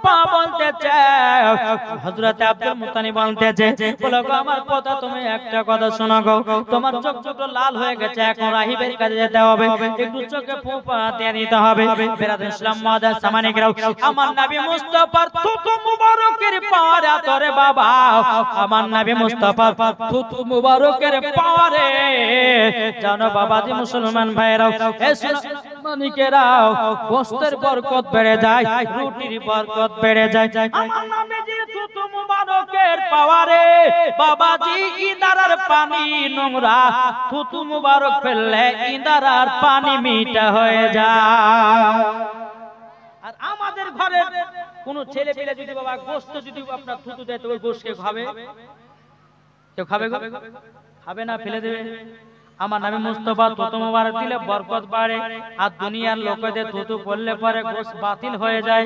মুস্তাফা বলতেছে, হযরত Abdul Muttalib বলতেছে, বলো গো আমার কথা, তুমি একটা কথা শোনো গো, তোমার চোখ দুটো লাল হয়ে গেছে, এখন রাহিবের কাছে যেতে হবে, একটু চোখে ফুঁপা দিয়ে নিতে হবে। বেরাদুল ইসলাম মুআদ্দাস সামানিকরাও, আমার নবী মুস্তাফার থুতু মুবারকের পাওয়ারে তোরে বাবা, আমার নবী মুস্তাফার থুতু মুবারকের পাওয়ারে জানো বাবাজি মুসলমান ভাইরাও, এ মানিকেরাও, গোশতের বরকত বেড়ে যায়, রুটির বরকত বেড়ে যায়। আমার নবীজির থুতু মুবারকের পাওয়ারে বাবাজি ইদারার পানি নোংরা, থুতু মুবারক ফেললে ইদারার পানি মিঠা হয়ে যায়। আর আমাদের ঘরে কোন ছেলে পেলে যদি বাবা গোশত যদি আপনার থুতু দেয়, তো ওই গোশত কে খাবে? কেউ খাবে? খাবে না, ফেলে দেবে। আমার নবী মুস্তাফা থুতু মুবারক দিলে বরকত বাড়ে, আর দুনিয়ার লোকেদের থুতু পড়লে পরে গোশত বাতিল হয়ে যায়।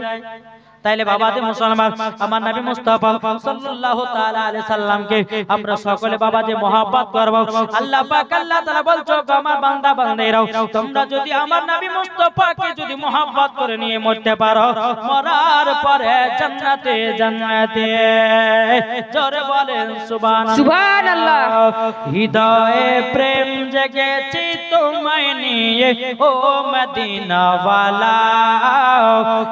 তাইলে বাবাজি মুসলমান, আমার নবী মুস্তাফা সাল্লাল্লাহু তাআলা আলাইহি সাল্লামকে আমরা সকলে বাবাজি মহব্বত করব। আল্লাহ পাক আল্লাহ তাআলা বলছো, আমার বান্দা বান্দিরাও, তোমরা যদি আমার নবী মুস্তাফাকে যদি মহব্বত করে নিয়ে মরতে পারো, মরার পরে জান্নাতে জান্নাতে জোরে বলেন সুবহানাল্লাহ সুবহানাল্লাহ। হৃদয়ে প্রেম জেগেছে তোমায় নিয়ে ও মদিনা ওয়ালা,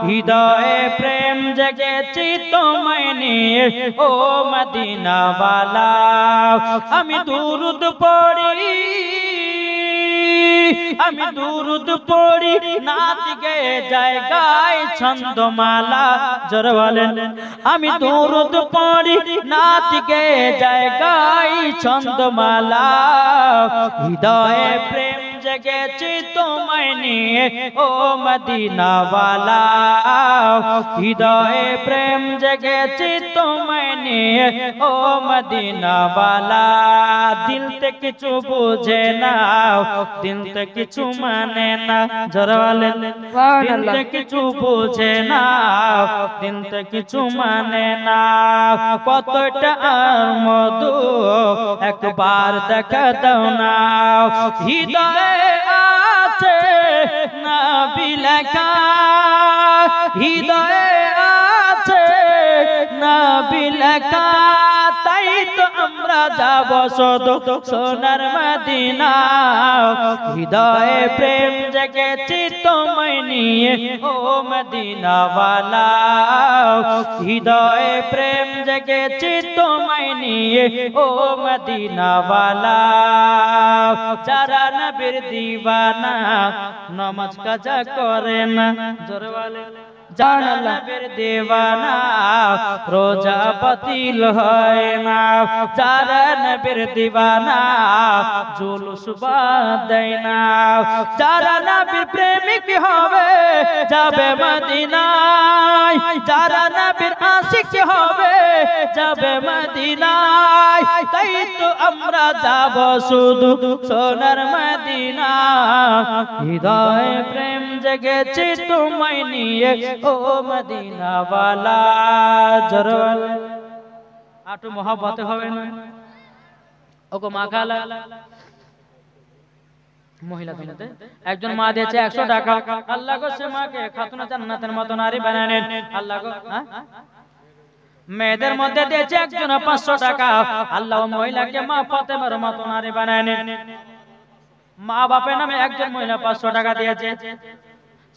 হৃদয়ে প্রেম জেগেছি তোমায় নিয়ে ও মদিনা ওয়ালা, আমি দুরুদ পড়ি, আমি দুরুদ পড়ি, নাচ গেয়ে জায়গায় ছন্দমালা, জোরে বলেন, আমি দুরুদ পড়ি, নাচ গেয়ে জায়গায় ছন্দমালা, হৃদয়ে প্রেম জেগেছি তোমায় নিয়ে ও মদিনা ওয়ালা, হৃদয়ে প্রেম জেগেছি তোমায় নিয়ে ও মদিনা ওয়ালা, দিল তে কিছু বুঝে না, দিল তে কিছু মানে না, জোরে বলেন, দিল তে কিছু বুঝে না, দিল তে কিছু মানে না, কতটা আর মধু একবার দেখা দাও না, হৃদয়ে আছে নবী লেখা, হৃদয়ে আছে নবী লেখা, তাই তো আমরা যাব শুধু সোনার মদিনা, হৃদয়ে প্রেম জেগেছি তোমায় নিয়ে ও মদিনা ওয়ালা, হৃদয়ে প্রেম জেগেছি তোমায় নিয়ে ও মদিনা ওয়ালা, যারা নবীর দিওয়ানা নামাজ কাজা করে না, জোরে বলে, যারা নবীর দিওয়ানা রোজা বাতিল হয় না, যারা নবীর দিওয়ানা জুলুস বাদ দেয় না, যারা নবীর প্রেমিক হবে যাবে মদিনায়, যারা নবীর আশিক হবে যাবে মদিনায়, তাই তো আমরা যাব শুধু সোনার মদিনা, হৃদয়ে প্রেম জেগেছে তোমায় নিয়ে ও মদিনা ওয়ালা, জরল আটু মহব্বত হবে না ওগো মাখালা। মহিলা দুনিয়াতে একজন মা দিয়েছে 100 টাকা, আল্লাহ গো সে মাকে খাতুনে জান্নাতের মতো নারী বানালেন, আল্লাহ গো মেয়েদের মধ্যে দিয়েছে একজন 500 টাকা, আল্লাহ মহিলাকে মা ফাতেমার মতো নারী বানালেন, মা বাপের নামে একজন মহিলা 500 টাকা দিয়েছে,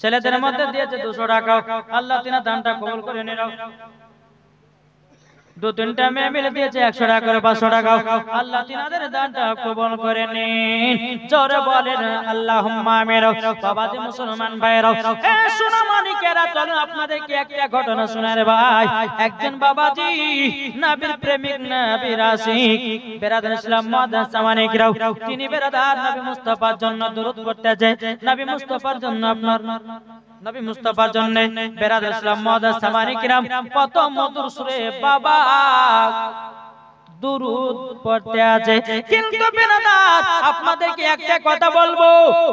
ছেলেদের মধ্যে দিয়েছে 200 টাকা, আল্লাহ তিনার দানটা কবুল করে নিল। दो तीनटा মেয়ে মিলে দিয়েছে 100 টাকা করে 500 টাকা আল্লাহ তিনাদের দানটা কবুল করে নিন জোরে বলেন আল্লাহুম্মা আমিন বাবাজি মুসলমান ভাইরা এ সোনা মানিকেরা চলুন আপনাদেরকে একটা ঘটনা শোনারে ভাই একজন বাবাজি নবীর প্রেমিক নবীর আশিক বেরাদার ইসলাম মুআদ্দাস সামানিকরাও তিনি বেরাদার নবী মুস্তাফার জন্য দরুদ পড়তেছে নবী মুস্তাফার জন্য আপনার নবী মুস্তাফার জন্য বেরাদার ইসলাম মুআদ্দাস সামানিকরাম কত মধুর সুরে বাবা দুরুদ পড়তে আছে কিন্তু বেরাদার আপনাদেরকে একটা কথা বলবো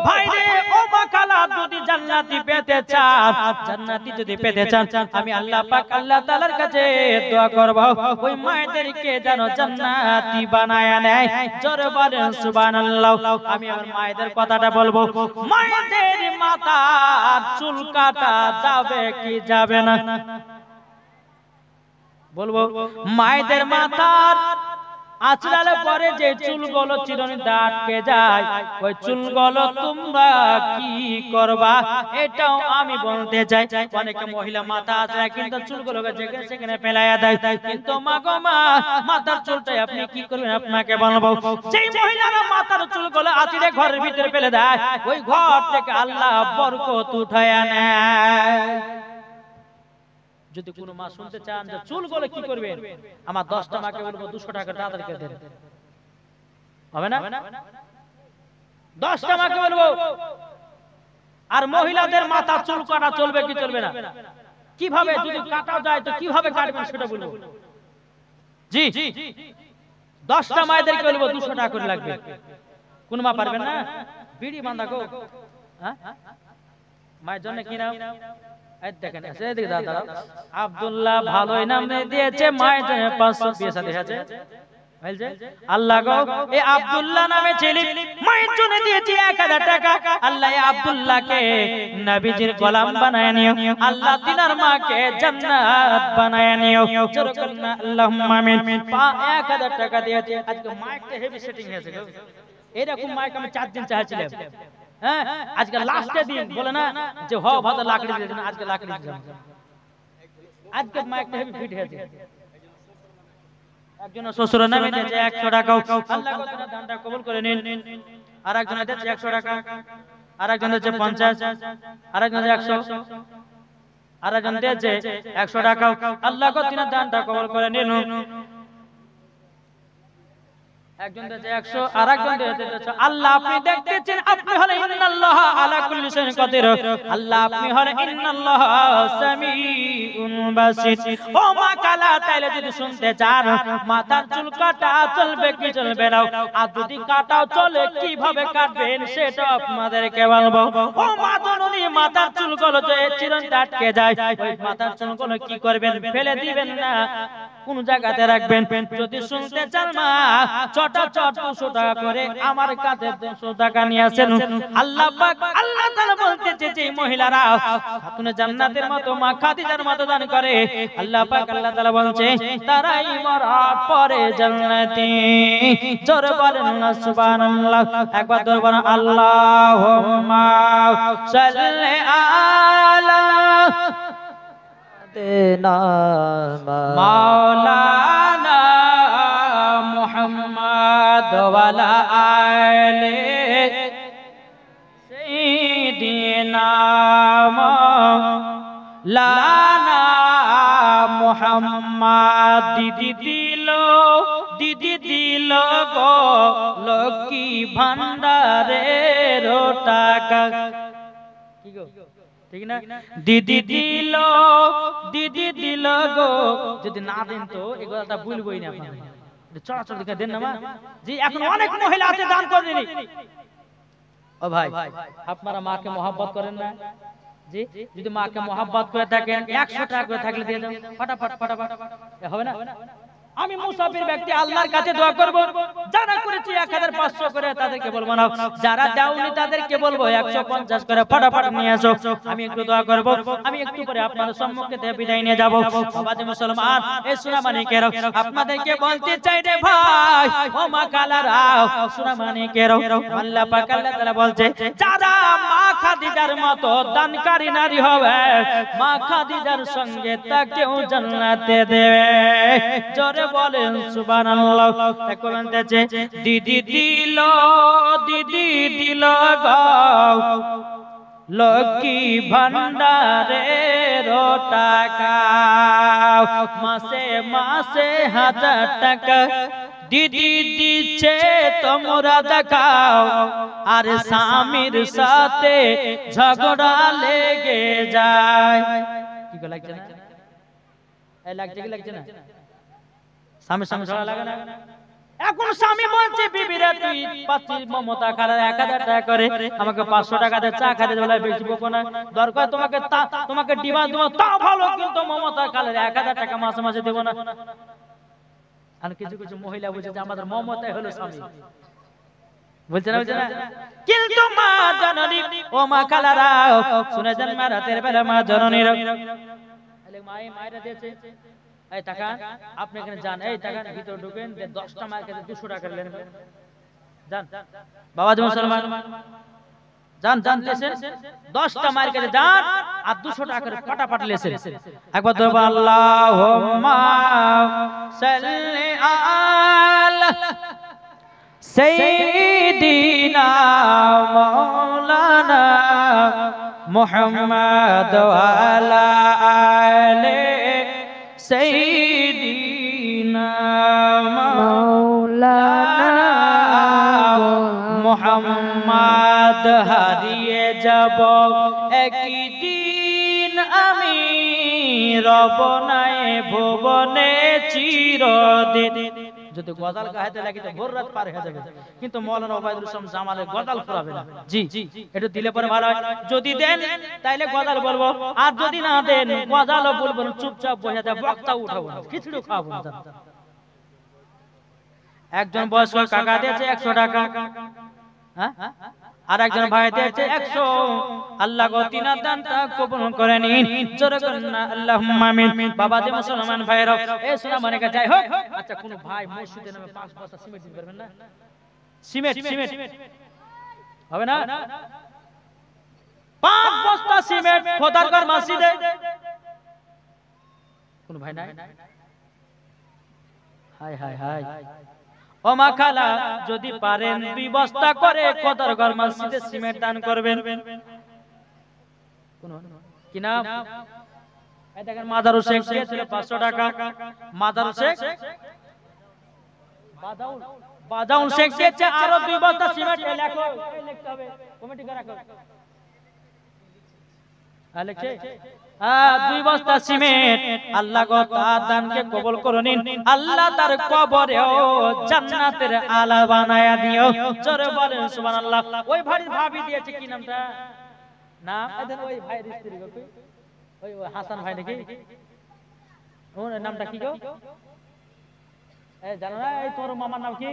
ভাই রে ও মাখালা যদি জান্নাতি পেতে চান জান্নাতি যদি পেতে চান আমি আল্লাহ পাক আল্লাহ তাআলার কাছে দোয়া করব ওই মায়েদেরকে যেন জান্নাতি বানায় নেয় জোরে বলেন সুবহানাল্লাহ আমি আমার মায়েদের কথাটা বলবো মায়েদের মাথার চুল কাটা যাবে কি যাবে না বলবো মায়েদের মাথার আঁচড়ালে পরে যে চুলগুলো চিরুনিতে আটকে যায় ওই চুলগুলো তোমরা কি করবা এটাও আমি বলতে চাই। অনেকে মহিলা মাথা আঁচড়ায় কিন্তু চুলগুলোকে যেখানে সেখানে ফেলাইয়া দেয়, কিন্তু মা গো মা মাথার চুলটাই আপনি কি করবেন আপনাকে বলবো। যেই মহিলারা মাথার চুলগুলো আঁচড়ে ঘরের ভিতরে ফেলে দেয় ওই ঘর থেকে আল্লাহ বরকত উঠায়া নেয়। যদি কোনো মা শুনতে চান যে চুলগুলো কি করবেন, আমার 10টা মাকে বলবো 200 টাকা তাদেরকে দেন, হবে না? 10টা মাকে বলবো। আর মহিলাদের মাথা চুল কাটা চলবে কি চলবে না, কিভাবে যদি কাটা যায় তো কিভাবে কাটবেন সেটা বলবো। জি 10টা মায়েদেরকে বলবো 200 টাকা করে লাগবে। কোন মা পারবেন না? বিড়ি বাঁধা গো, হ্যাঁ মায়ের জন্য কি নাম দেখেন দাদা আব্দুল্লাহ ভালোই নাম দিয়েছে, মায়ের জন্য 500 পয়সা দিয়েছে। আল্লাহ গো এই আব্দুল্লাহ নামে ছেলে মায়ের জন্য দিয়েছি 1000 টাকা। আল্লাহ এই আব্দুল্লাহকে নবীজির গোলাম বানায় নিও, আল্লাহ তিনার মাকে জান্নাত বানায় নিও। আল্লাহুম্মা আমিন। 1000 টাকা দিয়েছি। আজকে মাইকটা হেভি সেটিং হয়েছে গো, এরকম মাইক আমি 4 দিন চাইছিলাম। হ্যাঁ আজকে লাস্টের দিন বলে না যে হ ভালো লাকড়ি দিয়েছেন, আজকে লাকড়ি দিলাম। আজকে মাইকটা হেভি ফিট হয়েছে। একজন শ্বশুর নামে দিয়েছে 100 টাকা, আল্লাহ কত দানটা কবুল করে নিন। আরেকজন দিয়েছে 100 টাকা, আরেকজন দিয়েছে 50, আরেকজন 100, আরেকজন দিয়েছে 100 টাকা, আল্লাহ কত দানটা কবুল করে নিন। একজন দিয়েছে 100, আরেকজন দিয়েছে 100। আল্লাহ আপনি দেখতেছেন, আপনি হলেন ইন্নাল্লাহা আলা কুল্লি শাইইন কাদির। আল্লাহ আপনি হলেন ইন্নাল্লাহা সামিউন বাসির। ও মা কালা তাইলে যদি শুনতে চান মাথার চুল কাটা চলবে কি চলবে না, আর যদি কাটাও চলে কিভাবে কাটবেন সেটা আপনাদেরকে বলবো। ও মা জননী মাথার চুলগুলো যে চিরুনিতে আটকে যায় ওই মাথার চুলগুলো কি করবেন, ফেলে দিবেন না, কোন জায়গাতে রাখবেন। যদি শুনতে চান মা চটা 200 টাকা করে আমার কাছে 200 টাকা নিয়ে আসেন। আল্লাহ পাক আল্লাহ তাআলা বলতেছে যে মহিলারা খাতুনে জান্নাতের মতো মা খাদিজার মতো দান করে, আল্লাহ পাক আল্লাহ তাআলা বলছে তারাই মরার পরে জান্নাতি। জোরে বলেন না সুবহানাল্লাহ। একবার জোরে বলেন আল্লাহুম্মা সাল্লি আলা মাওলানা মুহাম্মদ ওয়ালা আলে সাইয়্যিদিনা মাওলানা মুহাম্মদ। দিদি দিল গো লক্ষ্মী ভান্ডারের টাকা, কি গো ঠিক না? দিদি দিল গো, যদি না দেন তো এই কথাটা ভুলবই না আপনারা। চড়াচড় দিকে দেন না মা। জি এখন অনেক মহিলা আছে দান করেনি। ও ভাই আপনারা মাকে মহব্বত করেন না? জি যদি মাকে মহব্বত করে থাকেন 100 টাকা করে থাকলে দিয়ে দাও, ফটাফট হবে না? আমি মুসাফির ব্যক্তি আল্লাহর কাছে দোয়া করব, যারা করেছি 1500 করে তাদেরকে বলবো না, যারা দাওনি তাদেরকে বলবো 150 করে ফটাফট নিয়ে আসো। আমি একটু দোয়া করব, আমি একটু করে আপনাদের সম্মুখে বিদায় নিয়ে যাব। বাবাজি মুসলমান এই সোনামানিকের আপনাদেরকে বলতে চাই রে ভাই, ও মা কালারা সোনামানিকের আল্লাহ পাক আল্লাহ তাআলা বলছে যারা মা খাদিজার মতো দানকারী নারী হবে মা খাদিজার সঙ্গে তাকেও জান্নাতে দেবে। জোরে বলেন সুবহানাল্লাহ। বলতেছে দিদি দিল গো লক্ষ্মী ভান্ডারের টাকা, মাসে 1000 টাকা দিদি দিচ্ছে তোমরা দেখাও, আর স্বামীর সাথে ঝগড়া লেগে যায়। কি গো লাগছে না? এই লাগছে কি লাগছে না? স্বামীর সঙ্গে ঝগড়া লাগে না? এখন স্বামী বলছে বিবিরা তুই পাচ্ছিস মমতা খালা 1000 টাকা করে আমাকে 500 টাকা দে, চা খাতে বলে বেশি বকো না, দরকার তোমাকে ডিমান্ড দেবো তা ভালো, কিন্তু মমতা খালা 1000 টাকা মাসে মাসে দেব না। আর কিছু মহিলা বলছে যে আমাদের মমতাই হলো স্বামী, বলছে না কিন্তু মা জননী ও মা খালারা শুনে যান মা রাতের বেলা মা জননীর মায়েরা দিয়েছে এই তাকান, আপনি এখানে যান, এই তাকান ভিতরে ঢুকেন, 10টা মার খেতে 200 টাকা নেন, যান বাবাজি মুসলমান, যান যান লেছেন, 10টা মার খেতে যান আর 200 টাকা করে ফাটাফাট লেছেন। একবার তো আল্লাহুম্মা সাল্লি আলা সাইয়্যিদিনা মাওলানা মুহাম্মদ ওয়া আলা আলি সাইয়্যিদিনা মাওলানা মুহাম্মদ। হারিয়ে যাব একদিন আমি, রব নাই ভুবনে চিরদিন। যদি গজাল গাইতে লাগি তো ভোর রাত পার হয়ে যাবে, কিন্তু মাওলানা ওবায়দুল ইসলাম জামালের গজাল ফুরাবে না। জি এটা দিলে পরে ভালো হয়, যদি দেন তাইলে গজাল বলবো, আর যদি না দেন গজালও বলবো না, চুপচাপ বসে যা, বক্তা উঠাবো না, খিচুড়ি খাওয়াবো না। একজন বয়স্ক কাকা দিয়েছে 100 টাকা, হ্যাঁ, আর একজন ভাই দিয়েছে 100। আল্লাহ গো তিনার দানটা কবুল করে নিন, জোরে করেন না আল্লাহুম্মা আমিন। বাবাজি মুসলমান ভাইরা, এই সোনা মানে যাই হোক, আচ্ছা কোন ভাই মসজিদে নামে 5 বস্তা সিমেন্ট দিতে পারবেন না? সিমেন্ট হবে না? 5 বস্তা সিমেন্ট খোদারগড় মসজিদে কোন ভাই নাই? হায় হায় হায়, ও মা খালা যদি পারেন 2 বস্তা করে খোদারগড় মসজিদে সিমেন্ট দান করবেন। কোন কি নাম? এই দেখেন মাদারুল শেখ দিয়েছিল 500 টাকা, মাদারুল শেখ বাদাউল শেখ দিয়েছে আরো 2 বস্তা সিমেন্ট। লেখো, লিখতে হবে, কমিটি করে রাখো, লিখছে 2 বস্তা সিমেন্ট। আল্লাহ গো তার দানকে কবুল করে নিন, আল্লাহ তার কবরেও জান্নাতের আলা বানায়া দিও, জোরে বলেন সুবহানাল্লাহ। ওই ভাবি দিয়েছে কি নামটা? নাম এদের ওই ভাইয়ের স্ত্রী গো, ওই হাসান ভাই নাকি, ওর নামটা কি গো? এই জানো না, এই তোর মামার নাম কি?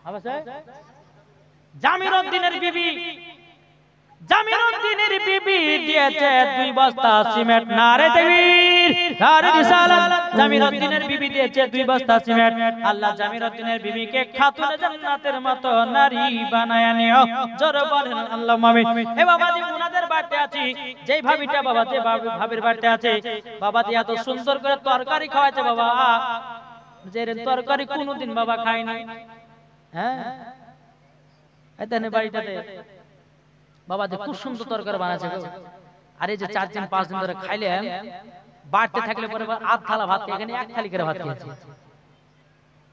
আবাসে জামির উদ্দিনের বিবি, জামির উদ্দিনের বিবি দিয়েছে 2 বস্তা সিমেন্ট। নারে তাকবীর, নারে রিসালাত। জামির উদ্দিনের বিবি দিয়েছে 2 বস্তা সিমেন্ট। আল্লাহ জামির উদ্দিনের বিবিকে খাতুনে জান্নাতের মতো নারী বানায়া নিও, জোরে বলেন আল্লাহুম্মা আমিন। এ বাবাজি মুনাদের বাড়িতে আছি, যেই ভাবিটা বাবাজি ভাবির বাড়িতে আছে, বাবাজি এত সুন্দর করে তরকারি খাওয়াছে বাবা, যে তরকারি কোনোদিন বাবা খায়নি। হ্যাঁ এখানে বাড়িটাতে বাবা যে খুব সুন্দর তরকারি বানাচ্ছে গো। আর এই যে 4 দিন 5 দিন ধরে খাইলে বাড়তে থাকলে পরে আধ থালা ভাত, এখানে 1 থালি করে ভাত খেয়েছি,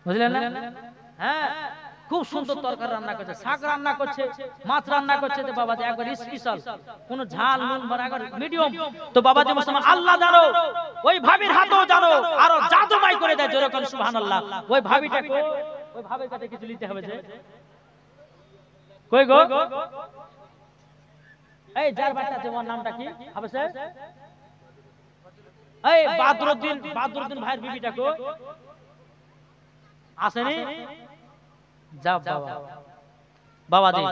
বুঝলেন না? হ্যাঁ খুব সুন্দর তরকারি রান্না করছে, শাক রান্না করছে, মাছ রান্না করছে, তো বাবা যে একবার স্পেশাল, কোন ঝাল নুন ভরা একবার মিডিয়াম। তো বাবা যে মুসলমান আল্লাহ জানো, ওই ভাবির হাতও জানো, আরো জাদুমাই করে দেয়, জোরে কোন সুবহানাল্লাহ। ওই ভাবিটা কই? ওই ভাবির কাছে কিছু নিতে হবে যে, কই গো? এই যার বাচ্চা আছে ওর নামটা কি? আবশ্যক এই বাদরুদ্দিন ভাইয়ের বিবিটা কো? আসেনি? যা বাবা, বাবা দি,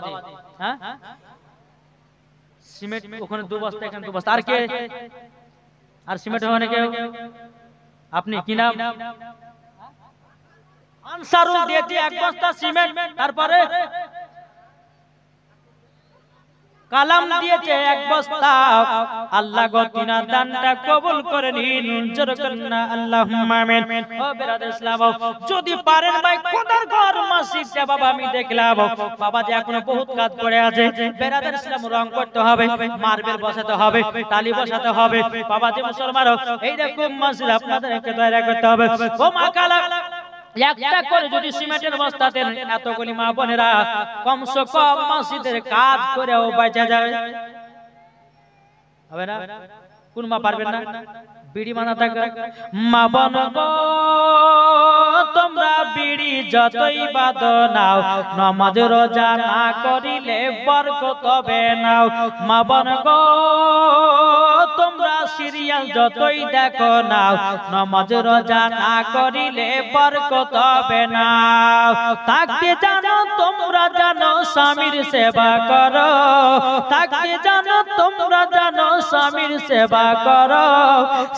হ্যাঁ সিমেন্ট ওখানে 2 বস্তা, এখানে 2 বস্তা। আর কে? আর সিমেন্ট ওখানে কেউ? আপনি কি নাম? আনসারুল দিয়েছে 1 বস্তা সিমেন্ট। তারপরে কালাম দিয়েছে 1 বস্তা। আল্লাহ গো তিনার দানটা কবুল করে নিন, জোরে করেন না আল্লাহুম্মা আমিন। ও বেরাদার ইসলাম, যদি পারেন ভাই খোদারগড় মসজিদটা বাবা আমি দেখলাম বাবা যে এখনো বহুত কাজ পড়ে আছে। বেরাদার ইসলাম রং করতে হবে, মার্বেল বসাতে হবে, টালি বসাতে হবে। বাবা যে মুসলমান, এই রকম মসজিদ আপনাদেরকে তৈরি করতে হবে। ও মা কালা, একটা করে যদি সিমেন্টের বস্তা দেন, এতগুলি মা বোনেরা কমসে কম মসজিদের কাজ করেও বাঁচা যাবে, হবে না? কোন মা পারবেন না? বিড়ি মানা থাকে, মা বোন গো তোমরা বিড়ি যতই বাঁধো নাও, নামাজ রোজা না করিলে বরকত হবে নাও। মা বোন গো তোমরা তোমরা সিরিয়াল যতই দেখো না, নামাজ রোজা না করিলে বরকত হবে না। থাকতে জানো তোমরা জানো স্বামীর সেবা করো, থাকতে জানো তোমরা জানো স্বামীর সেবা করো,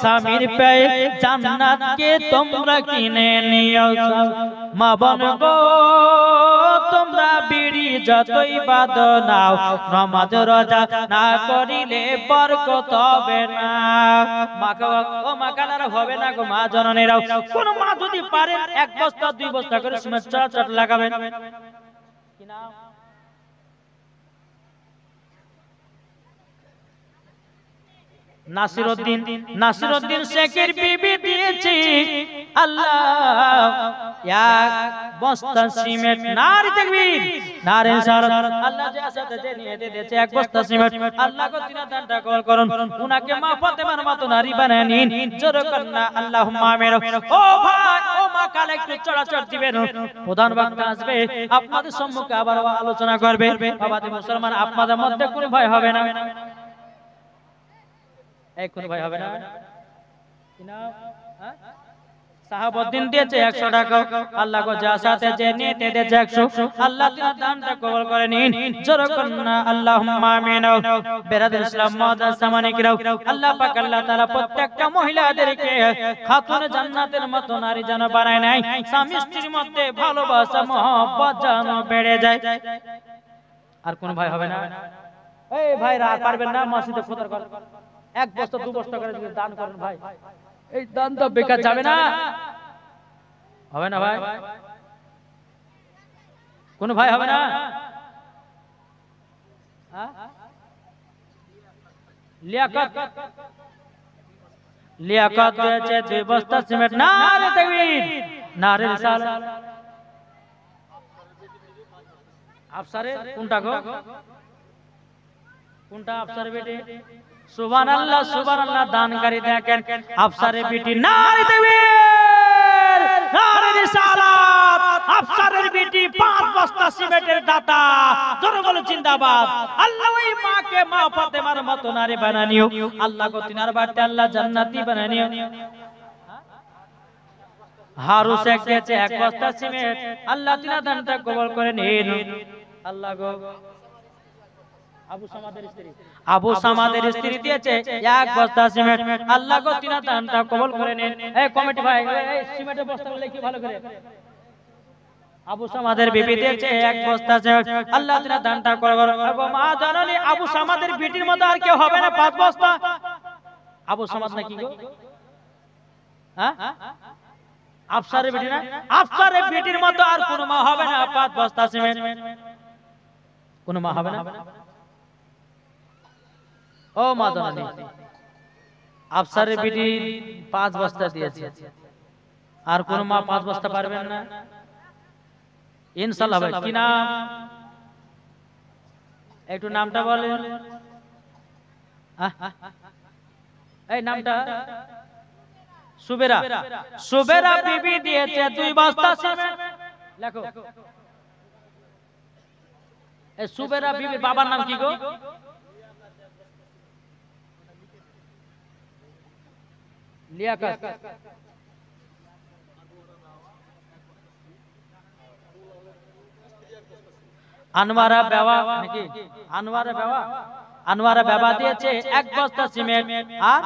স্বামীর পেয়ে জান্নাতকে তোমরা কিনে নিও। মা বোন গো তোমরা বিড়ি যতই বাঁধো নাও, নামাজ রোজা না করিলে বরকত হবে না। ও মা কানারা হবে না গো, মা জননীরাও কোন মা যদি পারেন 1 বস্তা 2 বস্তা করে সিমেন্ট চট লাগাবেন। কি নাম? নাসিরউদ্দিন শেখের বিবি দিয়েছি আল্লাহ 1 বস্তা সিমেন্ট। নারে তাকবীর, নারে রিসালাত। আল্লাহ যে আসাতে যে নিয়ে দিয়েছে 1 বস্তা সিমেন্ট, আল্লাহ গো তিনা দানটা কবুল করুন। উনাকে মা ফাতেমার মতো নারী বানায় নিন, জোরে কন্না আল্লাহুম্মা আমিন। ও ভাই ও মা কালে একটু চড়াচড় দিবেন, প্রধান বক্তা আসবে আপনাদের সম্মুখে আবার আলোচনা করবে। বাবাজি মুসলমান আপনাদের মধ্যে কোন ভয় হবে না? কোন ভাই হবে না? সাহাবউদ্দিন দিয়েছে 100 টাকা, আল্লাহ গো যা সাথে যে নিতে দিয়েছে 100, আল্লাহ তিনার দানটা কবুল করে নিন, জোরে কন্না আল্লাহুম্মা আমিন। বেরাদুল ইসলাম মুআজ্জাজ সামানিকরাও, আল্লাহ পাক আল্লাহ তাআলা প্রত্যেকটা মহিলাদেরকে খাতুন জান্নাতের মতো নারী যেন বানায় নাই, স্বামী স্ত্রীর মধ্যে ভালোবাসা মহব্বত যেন বেড়ে যায়। আর কোন ভাই হবে না? এই ভাইরা আর পারবেন না? মসজিদে খোদার কর 1 বস্তা 2 বস্তা করে যদি দান করেন ভাই, এই দান তো বেকার যাবে না, হবে না ভাই? কোন ভাই হবে না? লিয়াকত হয়েছে 2 বস্তা সিমেন্ট। নারে তাকবীর, নারে রিসালাত। আফসারে কোনটা গো? কোনটা আফসারে বেটি? সুবহানাল্লাহ সুবহানাল্লাহ, দানকারী দেখেন আফসারের বিটি। নারে তাকবীর, নারে রিসালাত। আফসারের বিটি 5 বস্তা সিমেন্টের দাতা, জোরে বলো জিন্দাবাদ। আল্লাহ ওই মাকে মা ফাতেমার মতো নারী বানানিও, আল্লাহ গো তিনার বাড়িতে আল্লাহ জান্নাতি বানানিও। হারু শেখ দিয়েছে 1 বস্তা সিমেন্ট, আল্লাহ তিনার দানটা কবুল করে নিন। আল্লাহ গো আবু সামাদের স্ত্রী দিয়েছে 1 বস্তা সিমেন্ট, আল্লাহ গো তিনার দানটা কবুল করে নিন। এই কমিটি ভাই এই সিমেন্টের বস্তাগুলো লিখি ভালো করে। আবু সামাদের বিবি দিয়েছে 1 বস্তা সিমেন্ট, আল্লাহ তিনার দানটা কবুল করুন। গো মা জাননি আবু সামাদের বিটির মতো আর কেউ হবে না 5 বস্তা। আবু সামাদ নাকি গো? হ্যাঁ আফসারের বিটি না? আফসারের বিটির মতো আর কোন মা হবে না 5 বস্তা সিমেন্ট। কোন মা হবে না? ও মা জাননি আফসারের বিটি 5 বস্তা দিয়েছে, আর কোন মা 5 বস্তা পারবেন না ইনশাআল্লাহ। ভাই কি নাম? একটু নামটা বলেন। এই নামটা সুবেরা। সুবেরা বিবি দিয়েছে 2 বস্তা সিমেন্ট। লেখো এই সুবেরা বিবির বাবার নাম কি গো? লিয়াকত। আনোয়ারা বেওয়া নাকি? আনোয়ারা বেওয়া। আনোয়ারা বেওয়া দিয়েছে 1 বস্তা সিমেন্ট, আর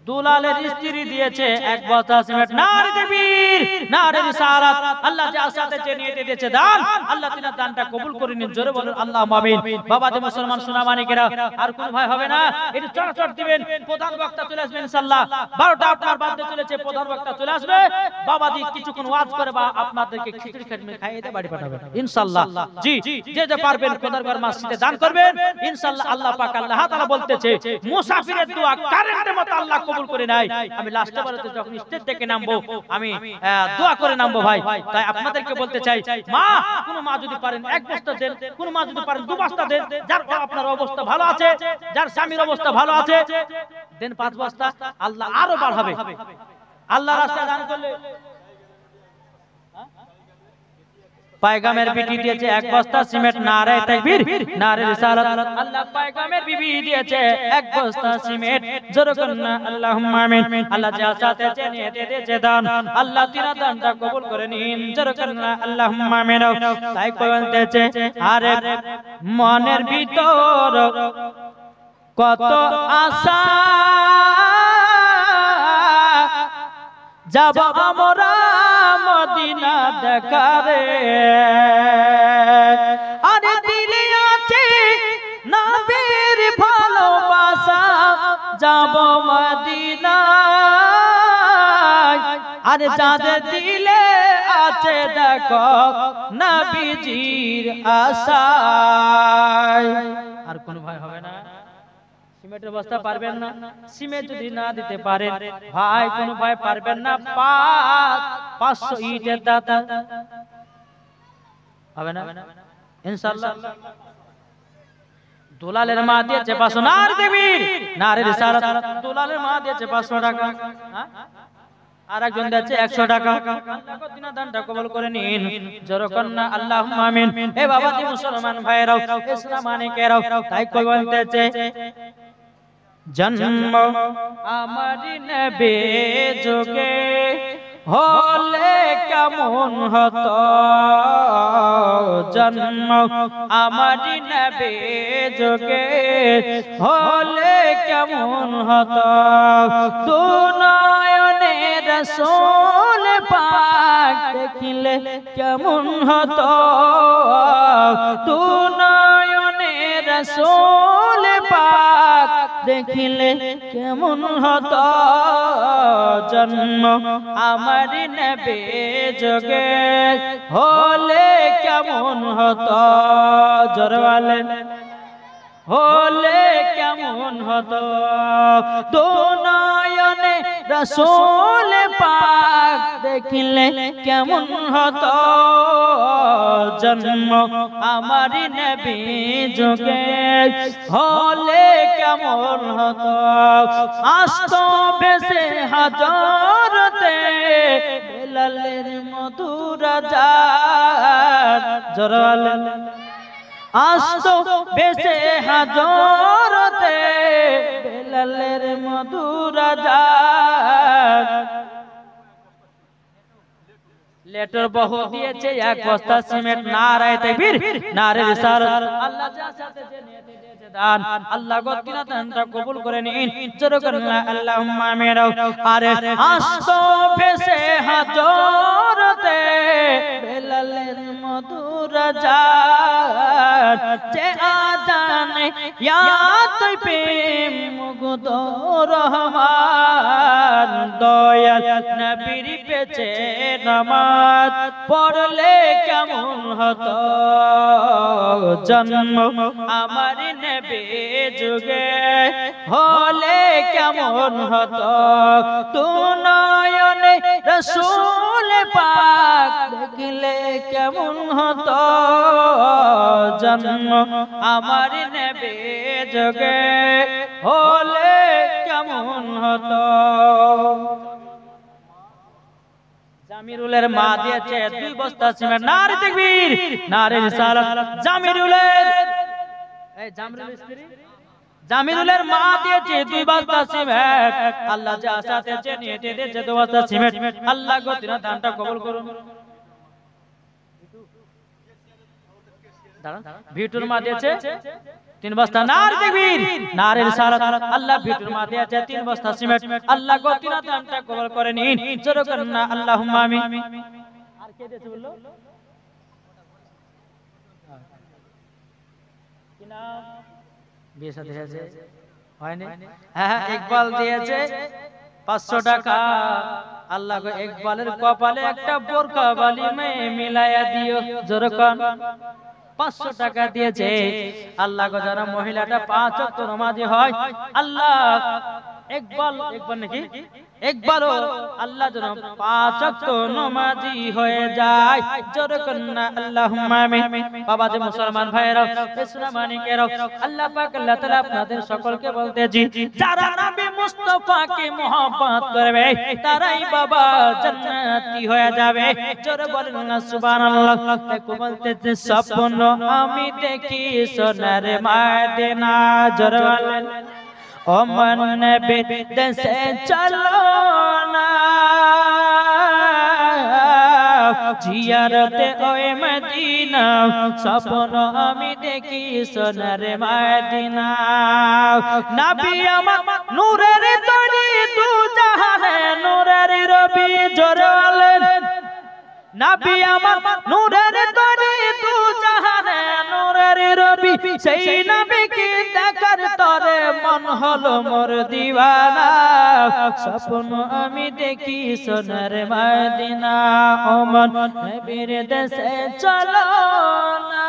দুলালের স্ত্রী দিয়েছে 1 বস্তা সিমেন্ট। নারে তাকবীর, নারে রিসালাত। আল্লাহ যে আসাতে যে নিয়ে দিয়েছে দান, আল্লাহ তিনার দানটা কবুল করে নিন, জোরে বলুন আল্লাহুম্মা আমিন। বাবাজি মুসলমান সোনা মানিকেরা, আর কোন ভাই হবে না? একটু চড়চড় দিবেন। প্রধান বক্তা চলে আসবে ইনশাআল্লাহ। 12টা আপনার বাদে চলেছে, প্রধান বক্তা চলে আসবে। বাবাজি কিছুক্ষণ ওয়াজ করে বা আপনাদেরকে খিচুড়ি খাইয়ে দিয়ে বাড়ি পাঠাবে ইনশাআল্লাহ। জি যে যে পারবেন খোদার ঘর মসজিদে দান করবেন ইনশাআল্লাহ। আল্লাহ পাক আল্লাহ তাআলা বলতেছে মুসাফিরের দোয়া কারেন্টের মতো আল্লাহ কবুল করে নাই। আমি লাস্টে বারেতে যখন স্টেজ থেকে নামবো আমি দোয়া করে নামবো ভাই। তাই আপনাদেরকে বলতে চাই, মা কোন মা যদি পারেন 1 বস্তা দেন, কোন মা যদি পারেন 2 বস্তা দেন। যার আপনার অবস্থা ভালো আছে, যার স্বামীর অবস্থা ভালো আছে, দেন 5 বস্তা, আল্লাহ আরো বাড়াবে। আল্লাহ রাস্তায় দান করলে পায়গামের বিটি দিয়েছে এক বস্তা সিমেন্ট, নারে তাকবীর নারে রিসালাত। আল্লাহ পায়গামের বিবি দিয়েছে এক বস্তা সিমেন্ট, জোরে করুন না আল্লাহুম্মা আমিন। আল্লাহ যা চাতে নিয়ে দিয়েছে দান, আল্লাহ তিনা দানটা কবুল করে নিন, জোরে করুন না আল্লাহুম্মা আমিন। তাই বলতেছে আরে মনের ভিতর কত আশা, যাব আমরা মদিনা দেখারে, আরে দিলে আছে নবীর ভালোবাসা, যাব মদিনা। আরে যাদের দিলে আছে দেখো নবীজির আশায়। আর কোন ভাই হবে না? সিমেন্টের বস্তা পারবেন না? সিমেন্ট যদি না দিতে পারেন ভাই, কোন ভাই পারবেন না? 500 ইটের দাতা হবে না ইনশাআল্লাহ। দুলালের মা দিয়েছে 500, নারে তাকবীর নারে রিসালাত। দুলালের মা দিয়েছে 500 টাকা, আর একজন দিয়েছে 100 টাকা। আল্লাহ কদিনা দানটা কবুল করে নিন, জোরে কন্না আল্লাহুম্মা আমিন। এ বাবাজি মুসলমান ভাইরাও, ইসলাম মানিকেরাও, তাই কই বলতেছে জন্ম আমারি নবী যুগে হলে কেমন হতো, জন্ম আমারি নবী যুগে হলে কেমন হতো, দু নয়নে রাসূল পাক দেখিলে কেমন হতো, দু নয়নে রাসূল পাক দেখিলে কেমন হতো, জন্ম আমারি নবী যুগে হলে কেমন হতো, জোরে বলেন হলে কেমন হতো, দু নয়নে রাসূল পাক দেখিলে কেমন হতো, জন্ম আমারি নবী যুগে হলে কেমন হতো, আসতো বেশে হাজরতে বেলালের মধুর আযান, জোরে বলেন আসতো বেশে হাজরতে বেলালের মধুর আযান। লেটার বহু দিয়েছে এক বস্তা সিমেন্ট, নারে তাকবীর নারে রিসালাত। আল্লাহ যা চাতে নিয়ে দিয়েছে দান, আল্লাহ গতিনা দানটা কবুল করে নিন, জোরে করুন আল্লাহুম্মা আমিন। আরে আসতো বেশে হাজরতে বেলালের মধুর আযান, যে আযানে ইয়াত প্রেম মুগ্ধ রহমান, দয়াল নবীর পেছে নামাজ পড়লে কেমন হতো, জন্ম আমারি নবী যুগে হলে কেমন হতো, দু নয়নে রাসূল পাক দেখিলে কেমন হতো, জন্ম আমারি নবী যুগে হলে কেমন হতো। জামিরুলের মা দিয়েছে 2 বস্তা সিমেন্ট, নারে তাকবীর নারে রিসালাত। জামিরুলের এই জামিরুলের স্ত্রী জামিরুলের মা দিয়েছে 2 বস্তা সিমেন্ট, আল্লাহ যা চাতে নিয়ে দিয়েছে 2 বস্তা সিমেন্ট, আল্লাহ গতিনা দানটা কবুল করুন। ভিটুর মা দিয়েছে 3 বস্তা, নারে তাকবীর নারে রিসালাত। আল্লাহ ভিটুর মা দিয়েছে 3 বস্তা সিমেন্ট, আল্লাহ গতিনা দানটা কবুল করে নিন, জোরে করুন না আল্লাহুম্মা আমিন। আর কে দিয়েছে বললো কি নাম? বিয়ে সাথে আছে হয়নি? হ্যাঁ ইকবাল দিয়েছে 500 টাকা, আল্লাহ গো ইকবালের কপালে একটা বোরকা বালি মে মিলায়া দিও, জোরে কোন 500 টাকা দিয়েছে। আল্লাহ গো যারা মহিলাটা 5 ওয়াক্ত নামাজি হয়, আল্লাহ একবার নাকি একবারও আল্লাহ যেন 5 ওয়াক্ত নামাজি হয়ে যায়। জোরে কন্না আল্লাহুম্মা আমিন। বাবা যে মুসলমান ভাইরা ইসলামানিকেরা, আল্লাহ পাক আল্লাহ তাআলা আপনাদের সকলকে বলতেছি, যারা নবী মুস্তাফাকে মহব্বত করবে তারাই বাবা জান্নাতি হয়ে যাবে। জোরে বলেন না সুবহানাল্লাহ। তাই বলতেছে স্বপ্ন আমি দেখি সোনার মদিনা। জোরে বলেন ও মন নবী দেশে চলো না, জিয়ারতে ওই মদিনা। স্বপ্ন আমি দেখি সোনার মদিনা। নবী আমার নূরের তরি, দু জাহানে নূরের রবি। জোরে বলেন নবী আমার নূরের তরি, দু জাহানে নূরের রবি। সেই নবীকে দেখার তরে মন হলো মোর দিওয়ানা। স্বপ্ন আমি দেখি সোনার মদিনা। ও মন নবীর দেশে চলো না,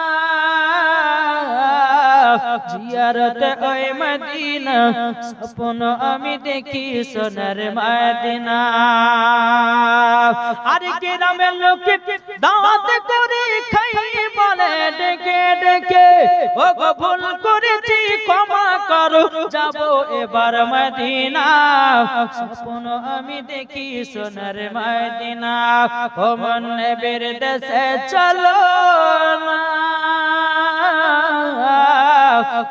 জিয়ারতে ওই মদিনা। স্বপ্ন আমি দেখি সোনার মদিনা। আর গ্রামের লোক দাঁত করে খাই বলে ডেকে ডেকে, ও গো ভুল করেছি ক্ষমা করো, যাব এবার মদিনা। স্বপ্ন আমি দেখি সোনার মদিনা। ও মন নবীর দেশে চলো না,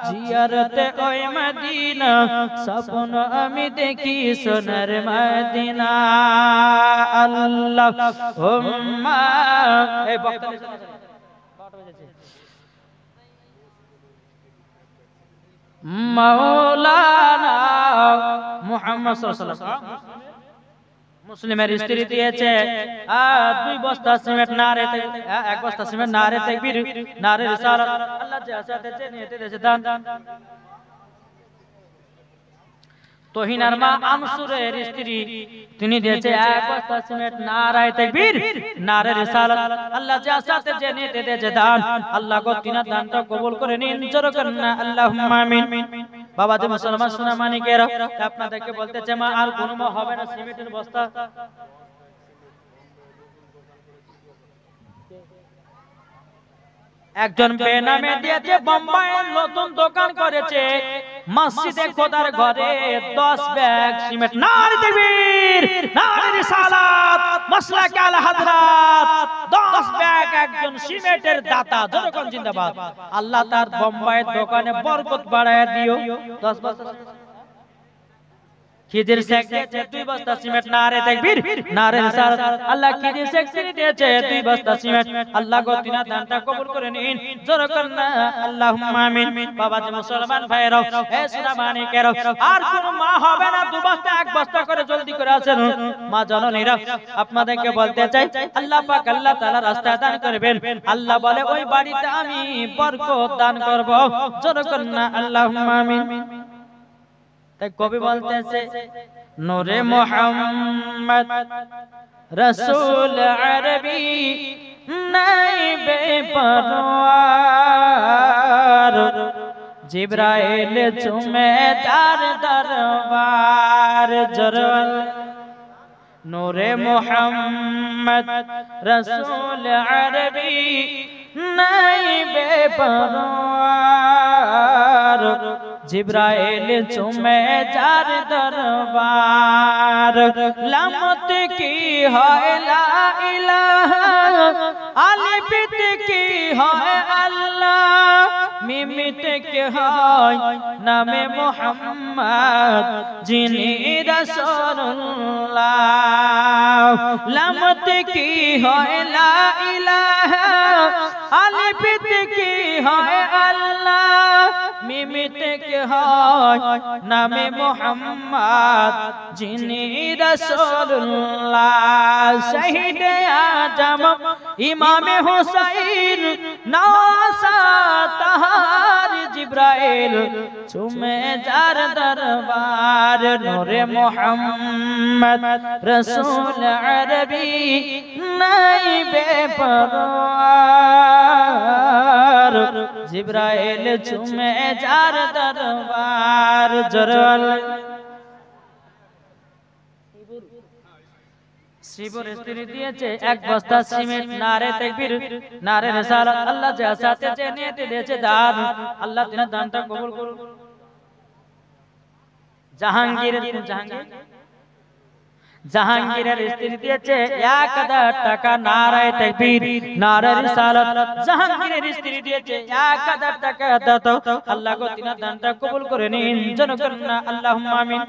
জিয়ারতে ওই মদিনা। স্বপ্ন আমি দেখি সোনার মদিনা। আল্লাহুম্মা এই বক্তা মাওলানা মুহাম্মদ সাল্লাল্লাহু আলাইহি ওয়াসাল্লাম। মুসলিমের স্ত্রী দিয়েছে 2 বস্তা সিমেন্ট, নারে এক বস্তা সিমেন্ট, নারে তাকবীর, নারে রিসালাত। আল্লাহ যে আসাতে যে নিয়তে দিয়েছে দান। তোহিনার মা আনসুরের স্ত্রী তিনি দিয়েছে 1 বস্তা সিমেন্ট, নারে তাকবীর, নারে রিসালাত। আল্লাহ যে আসাতে যে নিয়তে দিয়েছে দান। আল্লাহ গো তিনার দানটা কবুল করে নিন। জোরে করেন না আল্লাহুম্মা আমিন। বাবা যে মুসলমান সোনা মানিকেরা, আপনাদেরকে বলতেছে মা আর কোনো মা হবে না সিমেন্টের বস্তা। একজন বেনামে দিয়েছে, বোম্বাইয়ে নতুন দোকান করেছে, মসজিদে খোদার ঘরে 10 ব্যাগ সিমেন্ট। নারে তাকবীর, নারে রিসালাত, মাসলাকে আলা হযরত। 10 ব্যাগ একজন সিমেন্টের দাতা। জোরে কোন জিন্দাবাদ। আল্লাহ তার বোম্বাইয়ের দোকানে বরকত বাড়ায় দিও। 10 বস্তা খিজির শেখ দিয়েছে 2 বস্তা সিমেন্ট, নারে তাকবীর, নারে রিসালাত। আল্লাহ খিজির শেখ দিয়েছে 2 বস্তা সিমেন্ট। আল্লাহ গো তিনার দানটা কবুল করে নিন। জোরে করেন না আল্লাহুম্মা আমিন। বাবা যে মুসলমান ভাইরা, এ সোনা মানিকেরা, আর কোন মা হবে না 2 বস্তা 1 বস্তা করে জলদি করে আসেন মা জননীরা। আপনাদেরকে বলতে চাই আল্লাহ পাক আল্লাহ তাআলা রাস্তা দান করবেন। আল্লাহ বলে ওই বাড়িতে আমি বরকত দান করব। জোরে করেন না আল্লাহুম্মা আমিন। তাই কবি বলতেছে নূরে মুহাম্মদ রাসূল আরবি নাইবে পরওয়ার, জিবরাইল চুমে তার দরবার। জরল নূরে মুহাম্মদ রাসূল আরবি নাইবে পরওয়ার, জিবরাইল চুমে যার দরবার। লামত কি হয় লা ইলাহা, আলিফ কি হয় আল্লাহ, মিমিত কি হয় নামে মুহাম্মদ যিনি রাসূলুল্লাহ। লামত কি হয় লা ইলাহা, আলিফ কি হয় আল্লাহ, মিমিত কি হয় নামে মুহাম্মদ যিনি রাসূলুল্লাহ। শহীদে আজম ইমামে হুসাইন নওয়াসা তাহার, জিবরাইল চুমে যার দরবার। নূরে মুহাম্মদ রাসূল আরবি নাইবে পরওয়ার, জিবরাইল চুমে যার দরবার। জরল শিবর স্ত্রী দিয়েছে এক বস্তা সিমেন্ট, নারে তাকবীর, নারে রিসালাত। আল্লাহ যা সাথে যে নিয়তে দিয়েছে দান, আল্লাহ তিনার দানটা কবুল করুন। জাহাঙ্গীরের স্ত্রী দিয়েছে 1000 টাকা, নারে তাকবীর, নারে রিসালাত। জাহাঙ্গীরের স্ত্রী দিয়েছে 1000 টাকা, দাও আল্লাহ গো তিনার দানটা কবুল করে নিন। জনগণ আল্লাহুম্মা আমিন।